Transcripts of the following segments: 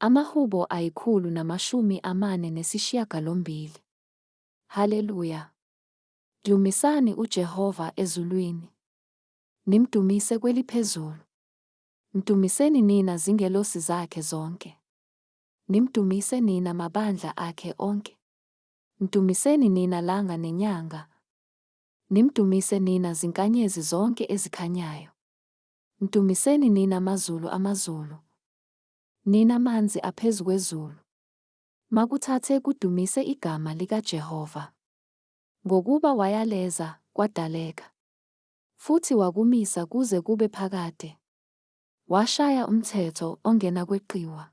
Amahubo 148. Haleluya. Dumisani uJehova ezulwini. Nimdumise kweliphezulu. Mdumiseni nina zingelosi zakhe zonke. Nimdumise nina mabandla akhe onke. Mdumiseni nina langa nenyanga. Nimdumise nina zinkanyezi zonke ezikhanyayo. Mdumiseni nina mazulu amazulu. Nina manzi aphezu kwezulu. Makuthathe kudumise igama likaJehova. Ngokuba wayaleza, kwadaleka. Futhi wakumisa kuze kube phakade. Washaya umthetho ongena kweqiwa.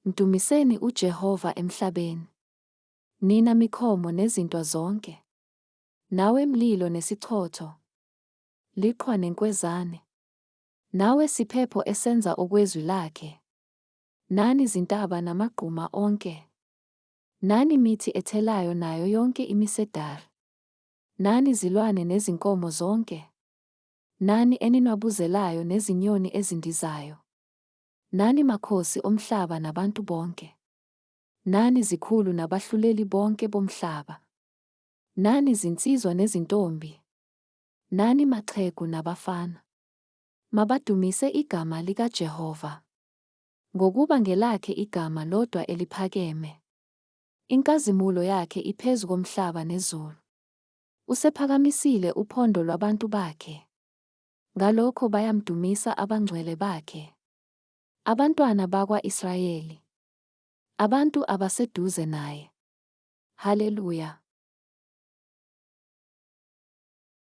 Mdumiseni uJehova emhlabeni. Nina mikhomo nezintwa zonke. Nawe mlilo nesichotho. Liqhwa nenkwezane. Nawe siphepho esenza okwezwi lakhe. Nani zintaba namagquma onke. Nani mithi ethelayo nayo yonke imisedari. Nani zilwane nezinkomo zonke. Nani eninwabuzelayo nezinyoni ezindizayo. Nani makhosi omhlaba nabantu bonke. Nani zikhulu nabahluleli bonke bomhlaba. Nani zinsizwa nezintombi. Nani maxhegu nabafana. Mabadumise igama likaJehova. Ngokuba ngelakhe igama lodwa eliphakeme. Inkazimulo yakhe iphezu komhlaba nezulu. Usephakamisile uphondo lwabantu bakhe. Ngalokho bayamdumisa abangcwele bakhe. Abantwana bakwa-Israyeli. Abantu abaseduze naye. Haleluya.